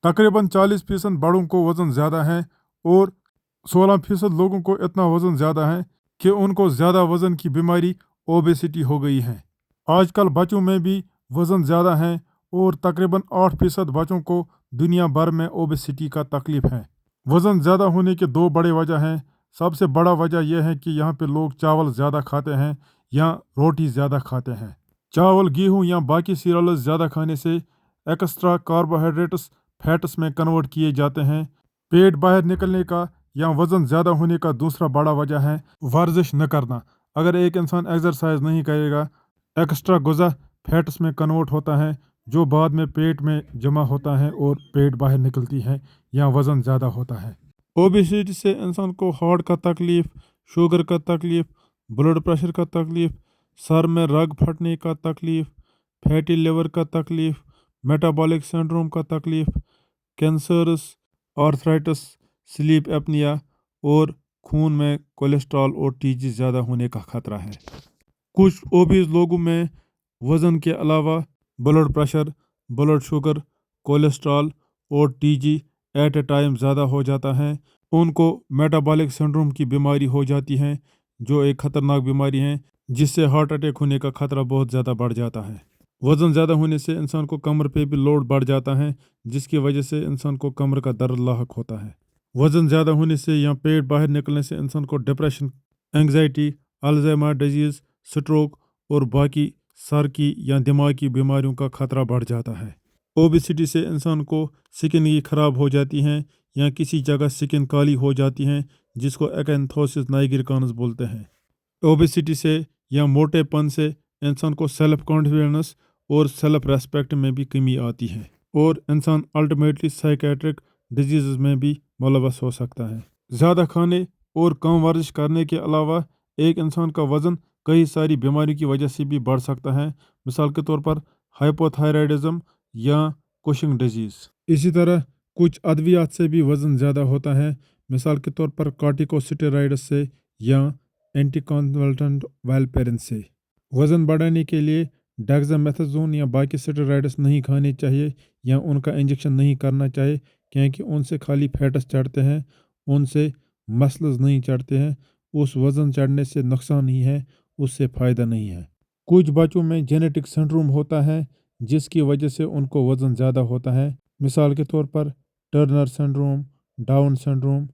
तकरीबन 40% बड़ों को वज़न ज़्यादा है और 16% लोगों को इतना वज़न ज़्यादा है कि उनको ज़्यादा वज़न की बीमारी ओबेसिटी हो गई है। आजकल बच्चों में भी वज़न ज़्यादा है और तकरीबन 8% बच्चों को दुनिया भर में ओबेसिटी का तकलीफ है। वज़न ज़्यादा होने के दो बड़े वजह हैं। सबसे बड़ा वजह यह है कि यहाँ पे लोग चावल ज़्यादा खाते हैं या रोटी ज़्यादा खाते हैं। चावल, गेहूँ या बाकी सीरियल्स ज़्यादा खाने से एक्स्ट्रा कार्बोहाइड्रेट्स फैट्स में कन्वर्ट किए जाते हैं। पेट बाहर निकलने का या वज़न ज़्यादा होने का दूसरा बड़ा वजह है वर्जिश न करना। अगर एक इंसान एक्सरसाइज नहीं करेगा, एक्स्ट्रा गुज़ा फैट्स में कन्वर्ट होता है जो बाद में पेट में जमा होता है और पेट बाहर निकलती है या वज़न ज़्यादा होता है। ओबेसिटी से इंसान को हार्ट का तकलीफ़, शुगर का तकलीफ़, ब्लड प्रेशर का तकलीफ़, सर में रग फटने का तकलीफ़, फैटी लिवर का तकलीफ़, मेटाबॉलिक सिंड्रोम का तकलीफ़, कैंसरस, आर्थराइटिस, स्लीप एपनिया और खून में कोलेस्ट्रॉल और टीजी ज़्यादा होने का खतरा है। कुछ ओबीज लोगों में वज़न के अलावा blood pressure, blood sugar, cholesterol और टीजी एट ए टाइम ज़्यादा हो जाता है। उनको मेटाबॉलिक सिंड्रोम की बीमारी हो जाती है जो एक ख़तरनाक बीमारी है जिससे हार्ट अटैक होने का खतरा बहुत ज़्यादा बढ़ जाता है। वज़न ज़्यादा होने से इंसान को कमर पे भी लोड बढ़ जाता है जिसकी वजह से इंसान को कमर का दर्द लाहक होता है। वज़न ज़्यादा होने से या पेट बाहर निकलने से इंसान को depression, anxiety, Alzheimer disease, stroke और बाकी सर की या दिमाग की बीमारियों का खतरा बढ़ जाता है। ओबेसिटी से इंसान को स्किन की ख़राब हो जाती हैं या किसी जगह स्किन काली हो जाती हैं जिसको एकैंथोसिस नाइग्रिकानस बोलते हैं। ओबेसिटी से या मोटेपन से इंसान को सेल्फ कॉन्फिडेंस और सेल्फ रेस्पेक्ट में भी कमी आती है और इंसान अल्टीमेटली साइकेट्रिक डिजीज़ में भी मुलव्वस हो सकता है। ज़्यादा खाने और कम वर्जिश करने के अलावा एक इंसान का वज़न कई सारी बीमारियों की वजह से भी बढ़ सकता है। मिसाल के तौर पर हाइपोथायराइडिज्म या कुशिंग डिजीज़। इसी तरह कुछ अद्वियात से भी वज़न ज़्यादा होता है। मिसाल के तौर पर कॉर्टिकोस्टेरॉइड्स से या एंटीकॉन्वल्टेंट वालपेरिन से। वज़न बढ़ाने के लिए डेक्सामेथासोन या बाकी स्टेरॉइड्स नहीं खाने चाहिए या उनका इंजेक्शन नहीं करना चाहिए क्योंकि उनसे खाली फैट्स चढ़ते हैं, उनसे मसल्स नहीं चढ़ते हैं। उस वज़न चढ़ने से नुकसान ही है, उससे फ़ायदा नहीं है। कुछ बच्चों में जेनेटिक सिंड्रोम होता है जिसकी वजह से उनको वज़न ज़्यादा होता है। मिसाल के तौर पर टर्नर सिंड्रोम, डाउन सिंड्रोम।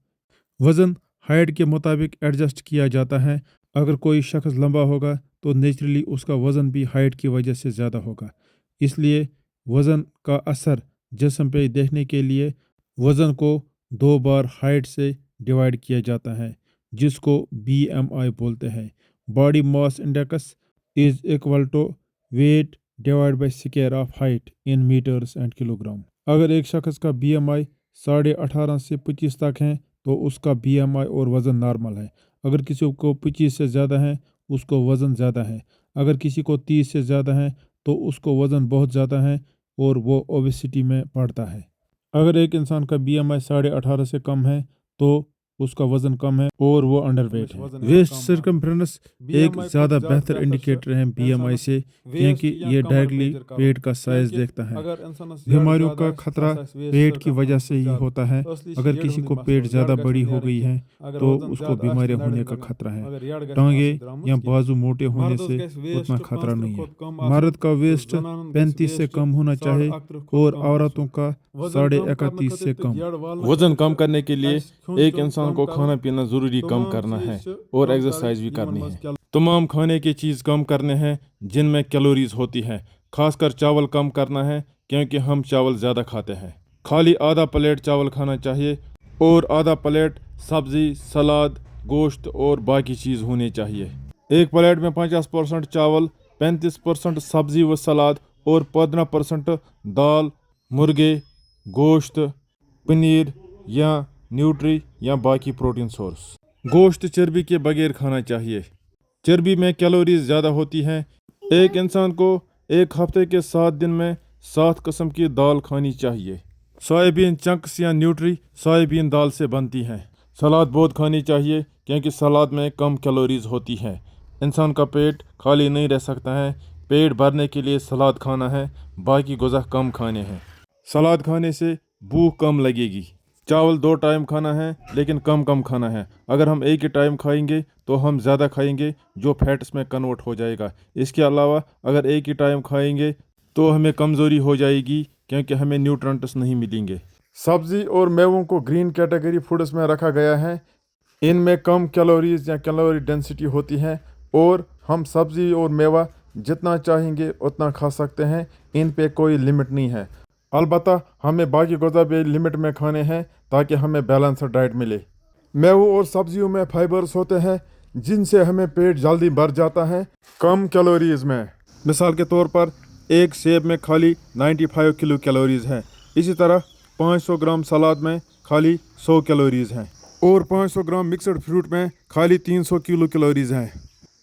वज़न हाइट के मुताबिक एडजस्ट किया जाता है। अगर कोई शख्स लंबा होगा तो नेचुरली उसका वज़न भी हाइट की वजह से ज़्यादा होगा। इसलिए वज़न का असर जिस्म पे देखने के लिए वज़न को 2 बार हाइट से डिवाइड किया जाता है जिसको BMI बोलते हैं। Body mass index is equal to weight divide by square of height in meters and kilogram. अगर एक शख्स का BMI 18.5 से 25 तक है तो उसका BMI और वज़न नॉर्मल है। अगर किसी को 25 से ज़्यादा है उसको वज़न ज़्यादा है। अगर किसी को 30 से ज़्यादा है तो उसको वज़न बहुत ज़्यादा है और वो ओबेसिटी में पड़ता है। अगर एक इंसान का BMI 18.5 से कम है तो उसका वज़न कम है और वो अंडरवेट है। वेस्ट सर्कमफ्रेंस एक ज़्यादा बेहतर इंडिकेटर है BMI से क्योंकि ये डायरेक्टली पेट का साइज़ देखता है। बीमारियों का खतरा पेट की वजह से ही होता है। अगर किसी को पेट ज़्यादा बड़ी हो गई है तो उसको बीमारियां होने का खतरा है। टांगे या बाजू मोटे होने से उतना खतरा नहीं है। मर्द का वेस्ट 35 से कम होना चाहिए और औरतों का 31.5 से कम। वज़न कम करने के लिए एक इंसान को खाना पीना ज़रूरी कम करना है और एक्सरसाइज भी करनी है। तमाम खाने की चीज़ कम करने हैं जिनमें कैलोरीज होती हैं। खासकर चावल कम करना है क्योंकि हम चावल ज़्यादा खाते हैं। खाली आधा प्लेट चावल खाना चाहिए और आधा प्लेट सब्ज़ी, सलाद, गोश्त और बाकी चीज़ होनी चाहिए। एक प्लेट में 50% चावल, 35% सब्ज़ी व सलाद और 15% दाल, मुर्गे, गोश्त, पनीर या न्यूट्री या बाकी प्रोटीन सोर्स। गोश्त चर्बी के बगैर खाना चाहिए। चर्बी में कैलोरीज ज़्यादा होती हैं। एक इंसान को एक हफ्ते के 7 दिन में 7 किस्म की दाल खानी चाहिए। सोयाबीन चंक्स या न्यूट्री सोयाबीन दाल से बनती हैं। सलाद बहुत खानी चाहिए क्योंकि सलाद में कम कैलोरीज होती हैं। इंसान का पेट खाली नहीं रह सकता है। पेट भरने के लिए सलाद खाना है, बाकी गुज़ा कम खाने हैं। सलाद खाने से भूख कम लगेगी। चावल 2 टाइम खाना है लेकिन कम कम खाना है। अगर हम एक ही टाइम खाएंगे तो हम ज़्यादा खाएंगे जो फैट्स में कन्वर्ट हो जाएगा। इसके अलावा अगर एक ही टाइम खाएंगे तो हमें कमज़ोरी हो जाएगी क्योंकि हमें न्यूट्रिएंट्स नहीं मिलेंगे। सब्ज़ी और मेवों को ग्रीन कैटेगरी फूड्स में रखा गया है। इनमें कम कैलोरीज या कैलोरी डेंसिटी होती है और हम सब्ज़ी और मेवा जितना चाहेंगे उतना खा सकते हैं। इन पे कोई लिमिट नहीं है। अलबत्ता हमें बाकी ग़िज़ा भी लिमिट में खाने हैं ताकि हमें बैलेंस्ड डाइट मिले। मेवों और सब्जियों में फाइबर्स होते हैं जिनसे हमें पेट जल्दी भर जाता है कम कैलोरीज में। मिसाल के तौर पर एक सेब में खाली 95 किलो कैलोरीज हैं। इसी तरह 500 ग्राम सलाद में खाली 100 कैलोरीज हैं और 500 ग्राम मिक्सड फ्रूट में खाली 300 किलो कैलोरीज हैं।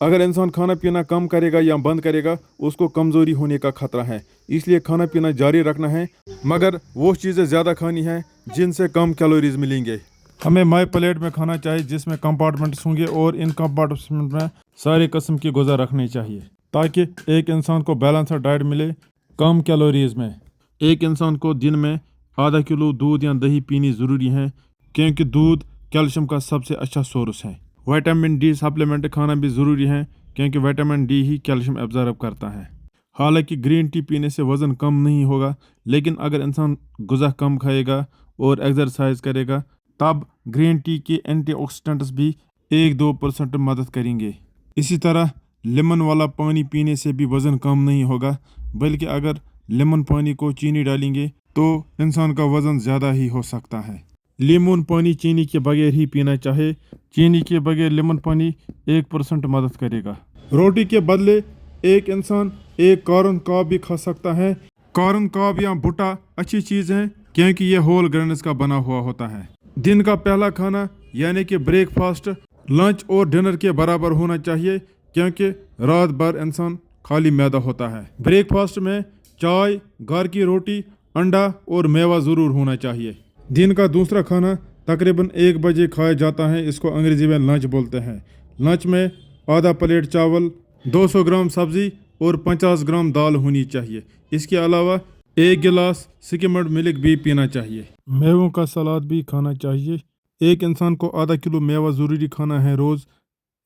अगर इंसान खाना पीना कम करेगा या बंद करेगा उसको कमज़ोरी होने का खतरा है। इसलिए खाना पीना जारी रखना है मगर वो चीज़ें ज़्यादा खानी हैं जिनसे कम कैलोरीज मिलेंगे। हमें माई प्लेट में खाना चाहिए जिसमें कंपार्टमेंट्स होंगे और इन कंपार्टमेंट में सारे किस्म की ग़िज़ा रखनी चाहिए ताकि एक इंसान को बैलेंस्ड डाइट मिले कम कैलोरीज में। एक इंसान को दिन में आधा किलो दूध या दही पीनी ज़रूरी है क्योंकि दूध कैल्शियम का सबसे अच्छा सोर्स है। विटामिन डी सप्लीमेंट खाना भी ज़रूरी है क्योंकि विटामिन डी ही कैल्शियम एब्जॉर्ब करता है। हालांकि ग्रीन टी पीने से वज़न कम नहीं होगा लेकिन अगर इंसान ग़िज़ा कम खाएगा और एक्सरसाइज करेगा तब ग्रीन टी के एंटीऑक्सीडेंट्स भी 1-2% मदद करेंगे। इसी तरह लेमन वाला पानी पीने से भी वज़न कम नहीं होगा बल्कि अगर लेमन पानी को चीनी डालेंगे तो इंसान का वज़न ज़्यादा ही हो सकता है। लेमन पानी चीनी के बगैर ही पीना चाहिए। चीनी के बगैर लेमन पानी 1% मदद करेगा। रोटी के बदले एक इंसान एक कॉर्न कॉब भी खा सकता है। कॉर्न कॉब या भुट्टा अच्छी चीज़ है क्योंकि ये होल ग्रेन्स का बना हुआ होता है। दिन का पहला खाना यानी कि ब्रेकफास्ट लंच और डिनर के बराबर होना चाहिए क्योंकि रात भर इंसान खाली मैदा होता है। ब्रेकफास्ट में चाय, घर की रोटी, अंडा और मेवा ज़रूर होना चाहिए। दिन का दूसरा खाना तकरीबन 1 बजे खाया जाता है। इसको अंग्रेजी में लंच बोलते हैं। लंच में आधा प्लेट चावल, 200 ग्राम सब्ज़ी और 50 ग्राम दाल होनी चाहिए। इसके अलावा 1 गिलास स्किम्ड मिल्क भी पीना चाहिए। मेवों का सलाद भी खाना चाहिए। एक इंसान को आधा किलो मेवा ज़रूरी खाना है रोज़,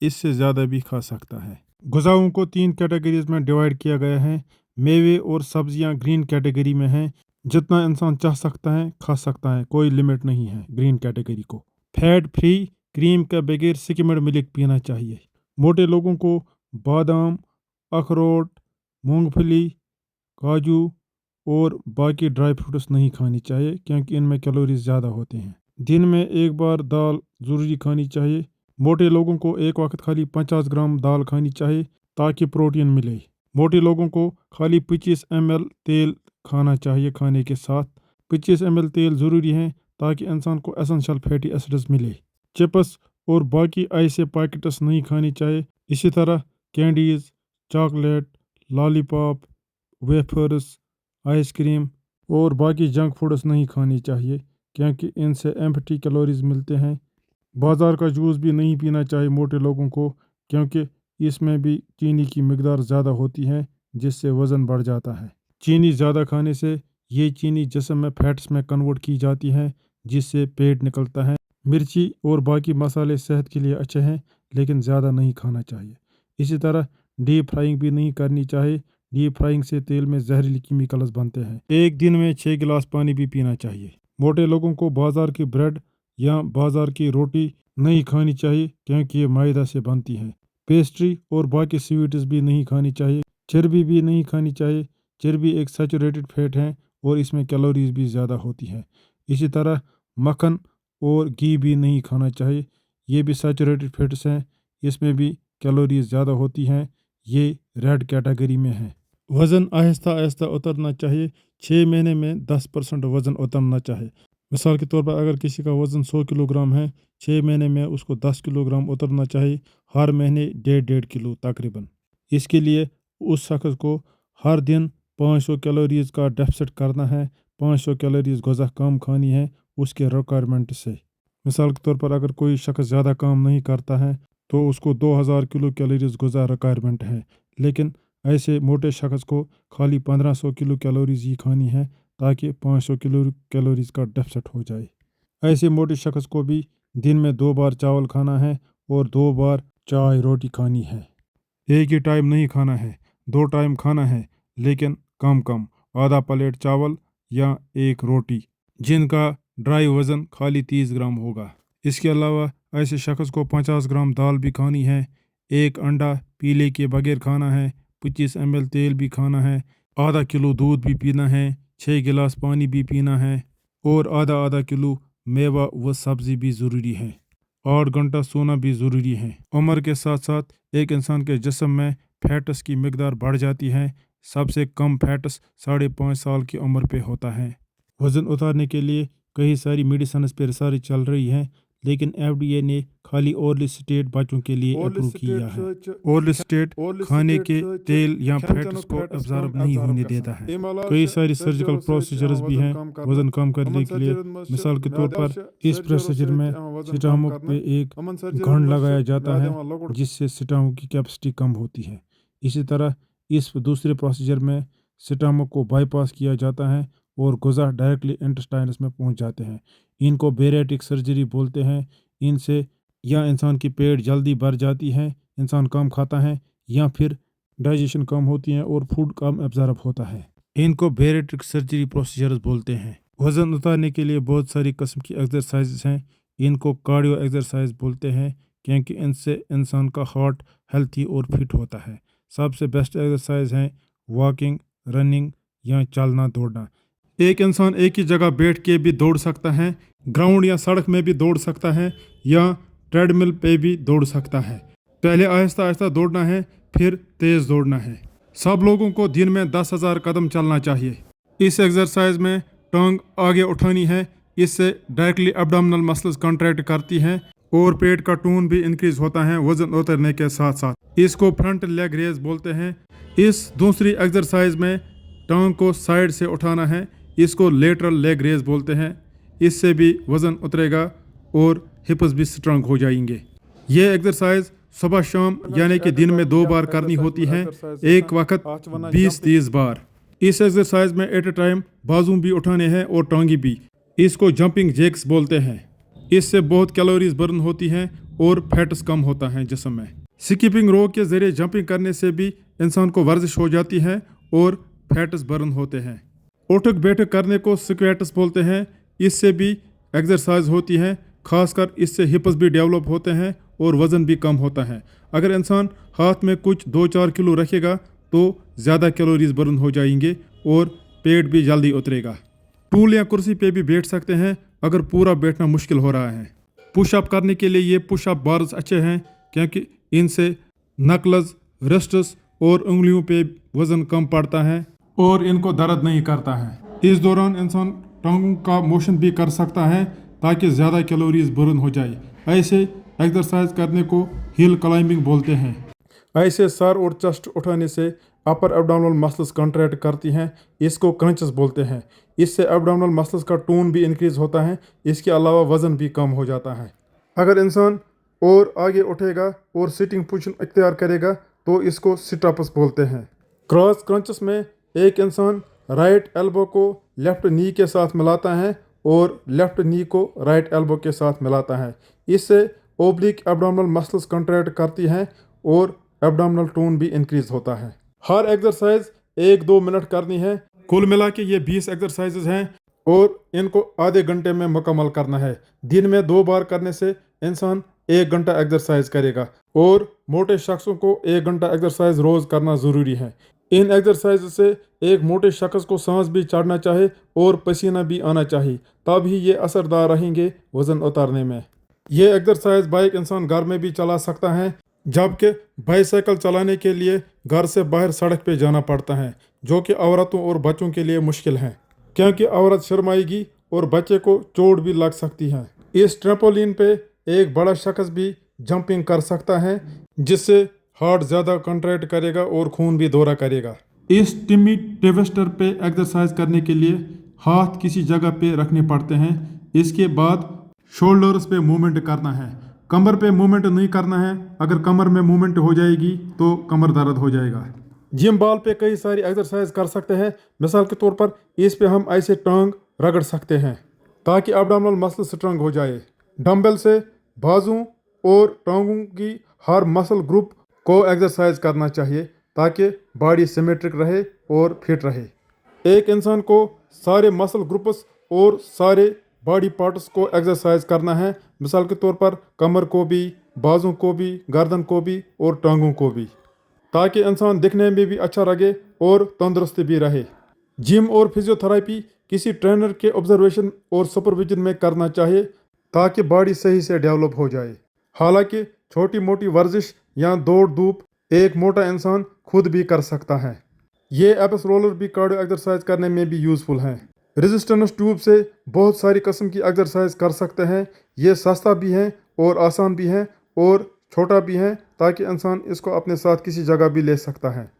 इससे ज़्यादा भी खा सकता है। ग़िज़ाओं को 3 कैटेगरीज में डिवाइड किया गया है। मेवे और सब्जियां ग्रीन कैटेगरी में हैं। जितना इंसान चाह सकता है खा सकता है, कोई लिमिट नहीं है ग्रीन कैटेगरी को। फैट फ्री क्रीम के बगैर स्किम्ड मिल्क पीना चाहिए। मोटे लोगों को बादाम, अखरोट, मूंगफली, काजू और बाकी ड्राई फ्रूट्स नहीं खानी चाहिए क्योंकि इनमें कैलोरीज ज़्यादा होते हैं। दिन में एक बार दाल ज़रूरी खानी चाहिए। मोटे लोगों को एक वक्त खाली 50 ग्राम दाल खानी चाहिए ताकि प्रोटीन मिले। मोटे लोगों को खाली 25 ml तेल खाना चाहिए खाने के साथ। 25 ml तेल ज़रूरी है ताकि इंसान को एसेंशियल फैटी एसिड्स मिले। चिप्स और बाकी ऐसे पैकेट्स नहीं खानी चाहिए। इसी तरह candies, chocolate, lollipop, wafers, ice cream और बाकी जंक फूड्स नहीं खानी चाहिए क्योंकि इनसे एम्प्टी कैलोरीज मिलते हैं। बाज़ार का जूस भी नहीं पीना चाहिए मोटे लोगों को क्योंकि इसमें भी चीनी की मिकदार ज़्यादा होती है जिससे वज़न बढ़ जाता है। चीनी ज़्यादा खाने से ये चीनी जिस्म में फैट्स में कन्वर्ट की जाती है जिससे पेट निकलता है। मिर्ची और बाकी मसाले सेहत के लिए अच्छे हैं लेकिन ज़्यादा नहीं खाना चाहिए। इसी तरह डीप फ्राइंग भी नहीं करनी चाहिए। डीप फ्राइंग से तेल में जहरीली केमिकल्स बनते हैं। एक दिन में 6 गिलास पानी भी पीना चाहिए। मोटे लोगों को बाज़ार की ब्रेड या बाज़ार की रोटी नहीं खानी चाहिए क्योंकि ये मैदा से बनती है। पेस्ट्री और बाकी स्वीट्स भी नहीं खानी चाहिए। चर्बी भी नहीं खानी चाहिए। चर्बी एक सैचुरेटेड फैट है और इसमें कैलोरीज भी ज़्यादा होती है। इसी तरह मक्खन और घी भी नहीं खाना चाहिए। ये भी सैचुरेटेड फैट्स हैं, इसमें भी कैलोरीज ज़्यादा होती हैं। ये रेड कैटेगरी में है। वज़न आहिस्ता आहिस्ता उतरना चाहिए। 6 महीने में 10% वज़न उतरना चाहिए। मिसाल के तौर पर अगर किसी का वज़न 100 किलोग्राम है, 6 महीने में उसको 10 किलोग्राम उतरना चाहिए। हर महीने 1.5 किलो तकरीबन। इसके लिए उस शख्स को हर दिन 500 कैलोरीज का डेफिसिट करना है। 500 कैलोरीज ग़िज़ा कम खानी है उसके रिक्वायरमेंट से। मिसाल के तौर पर अगर कोई शख्स ज़्यादा काम नहीं करता है तो उसको 2000 किलो कैलोरीज ग़िज़ा रिक्वायरमेंट है। लेकिन ऐसे मोटे शख्स को खाली 1500 किलो कैलोरीज ही खानी है ताकि 500 कैलोरीज का डेफिसिट हो जाए। ऐसे मोटे शख्स को भी दिन में 2 बार चावल खाना है और 2 बार चाय रोटी खानी है। एक ही टाइम नहीं खाना है, 2 टाइम खाना है, लेकिन कम कम, आधा प्लेट चावल या 1 रोटी, जिनका ड्राई वज़न खाली 30 ग्राम होगा। इसके अलावा ऐसे शख्स को 50 ग्राम दाल भी खानी है, 1 अंडा पीले के बगैर खाना है, 25 ml तेल भी खाना है, आधा किलो दूध भी पीना है, 6 गिलास पानी भी पीना है और आधा किलो मेवा व सब्ज़ी भी ज़रूरी है। 8 घंटा सोना भी ज़रूरी है। उम्र के साथ साथ एक इंसान के जिस्म में फैट्स की मिकदार बढ़ जाती है। सबसे कम फैट्स 5.5 साल की उम्र पे होता है। वज़न उतारने के लिए कई सारी मेडिसिन पर रिसर्च चल रही है, लेकिन FDA ने खाली ओरली स्टेट बच्चों के लिए अप्रूव किया है। ओरली स्टेट खाने के तेल या फैट्स को एब्जॉर्ब नहीं होने देता है। कई सारी सर्जिकल प्रोसीजर्स भी हैं वज़न कम करने के लिए। मिसाल के तौर पर इस प्रोसीजर में स्टमक पे एक गंढ लगाया जाता है जिससे स्टमक की कैपेसिटी कम होती है। इसी तरह इस दूसरे प्रोसीजर में स्टमक को बाईपास किया जाता है और गुज़ा डायरेक्टली इंटेस्टाइनस में पहुंच जाते हैं। इनको बेरियाट्रिक सर्जरी बोलते हैं। इनसे या इंसान की पेट जल्दी भर जाती है, इंसान कम खाता है, या फिर डाइजेशन कम होती है और फूड कम एब्जॉर्ब होता है। इनको बेरियाट्रिक सर्जरी प्रोसीजर्स बोलते हैं। वज़न उतारने के लिए बहुत सारी किस्म की एक्सरसाइज हैं। इनको कार्डियो एक्सरसाइज बोलते हैं क्योंकि इनसे इंसान का हार्ट हेल्थी और फिट होता है। सबसे बेस्ट एक्सरसाइज हैं वॉकिंग, रनिंग या चलना दौड़ना। एक इंसान एक ही जगह बैठ के भी दौड़ सकता है, ग्राउंड या सड़क में भी दौड़ सकता है या ट्रेडमिल पे भी दौड़ सकता है। पहले आहिस्ता आहिस्ता दौड़ना है, फिर तेज़ दौड़ना है। सब लोगों को दिन में 10,000 कदम चलना चाहिए। इस एक्सरसाइज में टांग आगे उठानी है, इससे डायरेक्टली एब्डोमिनल मसल्स कॉन्ट्रैक्ट करती हैं और पेट का टोन भी इंक्रीज होता है वज़न उतरने के साथ साथ। इसको फ्रंट लेग रेज बोलते हैं। इस दूसरी एक्सरसाइज में टांग को साइड से उठाना है, इसको लेटरल लेग रेज बोलते हैं। इससे भी वज़न उतरेगा और हिप्स भी स्ट्रांग हो जाएंगे। ये एक्सरसाइज सुबह शाम यानी कि दिन में 2 बार करनी होती है, एक वक्त 20-30 बार। इस एक्सरसाइज में एट ए टाइम बाजू भी उठाने हैं और टांगी भी। इसको जंपिंग जैक्स बोलते हैं। इससे बहुत कैलोरीज बर्न होती हैं और फैट्स कम होता है जिस्म में। स्किपिंग रोप के जरिए जंपिंग करने से भी इंसान को वर्जिश हो जाती है और फैट्स बर्न होते हैं। उठक बैठक करने को स्क्वैट्स बोलते हैं। इससे भी एक्सरसाइज होती है, खासकर इससे हिप्स भी डेवलप होते हैं और वज़न भी कम होता है। अगर इंसान हाथ में कुछ 2-4 किलो रखेगा तो ज़्यादा कैलोरीज बर्न हो जाएंगे और पेट भी जल्दी उतरेगा। टूल या कुर्सी पे भी बैठ सकते हैं अगर पूरा बैठना मुश्किल हो रहा है। पुशअप करने के लिए ये पुशअप बार्स अच्छे हैं क्योंकि इनसे नकल्स, रिस्ट्स और उंगलियों पे वज़न कम पड़ता है और इनको दर्द नहीं करता है। इस दौरान इंसान टांगों का मोशन भी कर सकता है ताकि ज़्यादा कैलोरीज बर्न हो जाए। ऐसे एक्सरसाइज करने को हिल क्लाइंबिंग बोलते हैं। ऐसे सर और चेस्ट उठाने से अपर एब्डोमिनल मसल्स कॉन्ट्रैक्ट करती हैं, इसको क्रंचेस बोलते हैं। इससे एब्डोमिनल मसल्स का टोन भी इंक्रीज होता है। इसके अलावा वज़न भी कम हो जाता है। अगर इंसान और आगे उठेगा और सिटिंग पोजीशन इख्तियार करेगा तो इसको सिट-अप्स बोलते हैं। क्रॉस क्रंचेस में एक इंसान राइट एल्बो को लेफ्ट नी के साथ मिलाता है और लेफ्ट नी को राइट एल्बो के साथ मिलाता है। इससे ओब्लिक एब्डोमिनल मसल्स कॉन्ट्रैक्ट करती हैं और एब्डोमिनल टोन भी इंक्रीज होता है। हर एक्सरसाइज 1-2 मिनट करनी है। कुल मिला के ये 20 एक्सरसाइजेज हैं और इनको आधे घंटे में मुकम्मल करना है। दिन में 2 बार करने से इंसान 1 घंटा एक्सरसाइज करेगा और मोटे शख्सों को 1 घंटा एक्सरसाइज रोज़ करना ज़रूरी है। इन एक्सरसाइज से एक मोटे शख्स को सांस भी चढ़ना चाहिए और पसीना भी आना चाहिए, तभी ये असरदार रहेंगे वज़न उतारने में। ये एक्सरसाइज बाइक इंसान घर में भी चला सकता है, जबकि बाइसाइकिल चलाने के लिए घर से बाहर सड़क पे जाना पड़ता है, जो कि औरतों और बच्चों के लिए मुश्किल है क्योंकि औरत शर्माएगी और बच्चे को चोट भी लग सकती है। इस ट्रैम्पोलिन पे एक बड़ा शख्स भी जंपिंग कर सकता है, जिससे हार्ट ज़्यादा कॉन्ट्रैक्ट करेगा और खून भी दौरा करेगा। इस टिम्मी ट्विस्टर पे एक्सरसाइज करने के लिए हाथ किसी जगह पे रखने पड़ते हैं। इसके बाद शोल्डर्स पे मूवमेंट करना है, कमर पे मूवमेंट नहीं करना है। अगर कमर में मूवमेंट हो जाएगी तो कमर दर्द हो जाएगा। जिम बॉल पे कई सारी एक्सरसाइज कर सकते हैं। मिसाल के तौर पर इस पे हम ऐसे टांग रगड़ सकते हैं ताकि एब्डोमिनल मसल स्ट्रांग हो जाए। डंबल से बाजुओं और टांगों की हर मसल ग्रुप को एक्सरसाइज करना चाहिए ताकि बॉडी सिमेट्रिक रहे और फिट रहे। एक इंसान को सारे मसल ग्रुप्स और सारे बॉडी पार्ट्स को एक्सरसाइज करना है। मिसाल के तौर पर कमर को भी, बाजू को भी, गर्दन को भी और टांगों को भी, ताकि इंसान दिखने में भी अच्छा लगे और तंदुरुस्त भी रहे। जिम और फिजियोथेरेपी किसी ट्रेनर के ऑब्जर्वेशन और सुपरविजन में करना चाहिए ताकि बॉडी सही से डेवलप हो जाए। हालांकि छोटी मोटी वर्जिश या दौड़ धूप एक मोटा इंसान खुद भी कर सकता है। ये एप्स रोलर भी कार्डियो एक्सरसाइज करने में भी यूज़फुल हैं। रेजिस्टेंस ट्यूब से बहुत सारी किस्म की एक्सरसाइज कर सकते हैं। ये सस्ता भी है और आसान भी है और छोटा भी है ताकि इंसान इसको अपने साथ किसी जगह भी ले सकता है।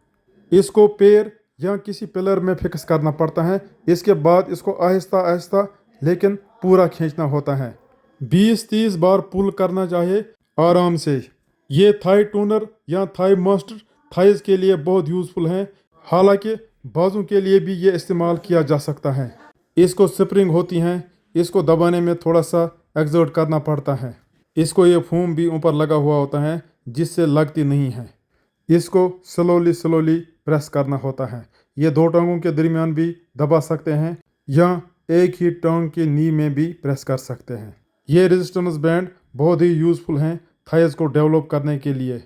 इसको पैर या किसी पिलर में फिक्स करना पड़ता है। इसके बाद इसको आहिस्ता आहिस्ता लेकिन पूरा खींचना होता है। 20-30 बार पुल करना चाहिए आराम से। ये थाई टूनर या थाई मास्टर थाइज के लिए बहुत यूज़फुल हैं। हालांकि बाजू के लिए भी ये इस्तेमाल किया जा सकता है। इसको स्प्रिंग होती हैं, इसको दबाने में थोड़ा सा एक्सर्ट करना पड़ता है। इसको ये फोम भी ऊपर लगा हुआ होता है जिससे लगती नहीं है। इसको स्लोली प्रेस करना होता है। ये दो टांगों के दरमियान भी दबा सकते हैं या एक ही टांग की नी में भी प्रेस कर सकते हैं। ये रेजिस्टेंस बैंड बहुत ही यूज़फुल हैं थाइज को डेवलप करने के लिए।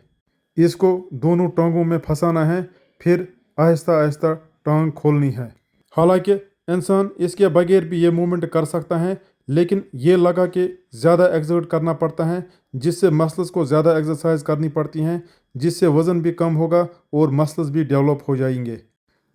इसको दोनों टांगों में फंसाना है, फिर आहिस्ता आहिस्ता टांग खोलनी है। हालांकि इंसान इसके बगैर भी ये मूवमेंट कर सकता है, लेकिन ये लगा कि ज़्यादा एक्सर्ट करना पड़ता है जिससे मसल्स को ज़्यादा एक्सरसाइज करनी पड़ती हैं, जिससे वज़न भी कम होगा और मसल्स भी डेवलप हो जाएंगे।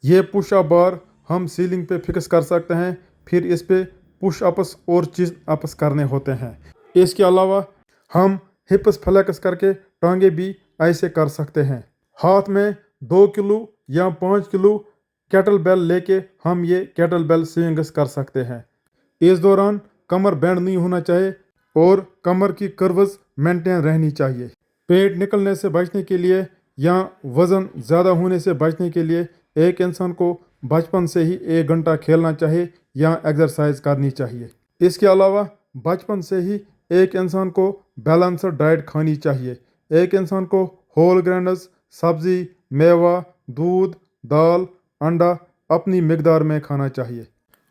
ये पुश अप बार हम सीलिंग पे फिक्स कर सकते हैं, फिर इस पे पुश अप्स और चिन अप्स करने होते हैं। इसके अलावा हम हिप्स फ्लेक्स करके टांगे भी ऐसे कर सकते हैं। हाथ में 2 किलो या 5 किलो कैटल बेल लेके हम ये कैटल बेल स्विंग्स कर सकते हैं। इस दौरान कमर बेंड नहीं होना चाहिए और कमर की कर्व्स मेंटेन रहनी चाहिए। पेट निकलने से बचने के लिए या वज़न ज़्यादा होने से बचने के लिए एक इंसान को बचपन से ही 1 घंटा खेलना चाहिए या एक्सरसाइज करनी चाहिए। इसके अलावा बचपन से ही एक इंसान को बैलेंस्ड डाइट खानी चाहिए। एक इंसान को होल ग्रेन्स, सब्जी, मेवा, दूध, दाल, अंडा अपनी मिकदार में खाना चाहिए।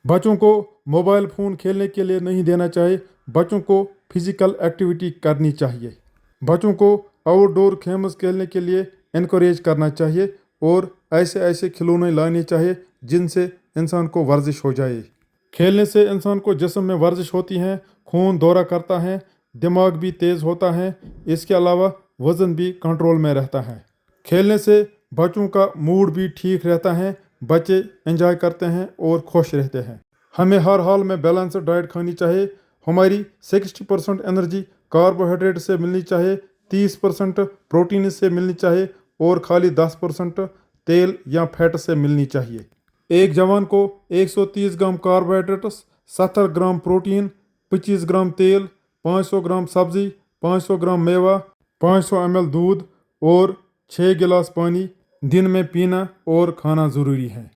बच्चों को मोबाइल फ़ोन खेलने के लिए नहीं देना चाहिए। बच्चों को फिजिकल एक्टिविटी करनी चाहिए। बच्चों को आउटडोर गेम्स खेलने के लिए इनकरेज करना चाहिए और ऐसे ऐसे खिलौने लाने चाहिए जिनसे इंसान को वर्जिश हो जाए। खेलने से इंसान को जिस्म में वर्जिश होती है, खून दौरा करता है, दिमाग भी तेज़ होता है। इसके अलावा वज़न भी कंट्रोल में रहता है। खेलने से बच्चों का मूड भी ठीक रहता है, बच्चे एंजॉय करते हैं और खुश रहते हैं। हमें हर हाल में बैलेंस्ड डाइट खानी चाहिए। हमारी 60% एनर्जी कार्बोहाइड्रेट से मिलनी चाहिए, 30% प्रोटीन से मिलनी चाहिए और खाली 10% तेल या फैट से मिलनी चाहिए। एक जवान को 130 ग्राम कार्बोहाइड्रेट्स, 70 ग्राम प्रोटीन, 25 ग्राम तेल, 500 ग्राम सब्जी, 500 ग्राम मेवा, 500 ml दूध और 6 गिलास पानी दिन में पीना और खाना ज़रूरी है।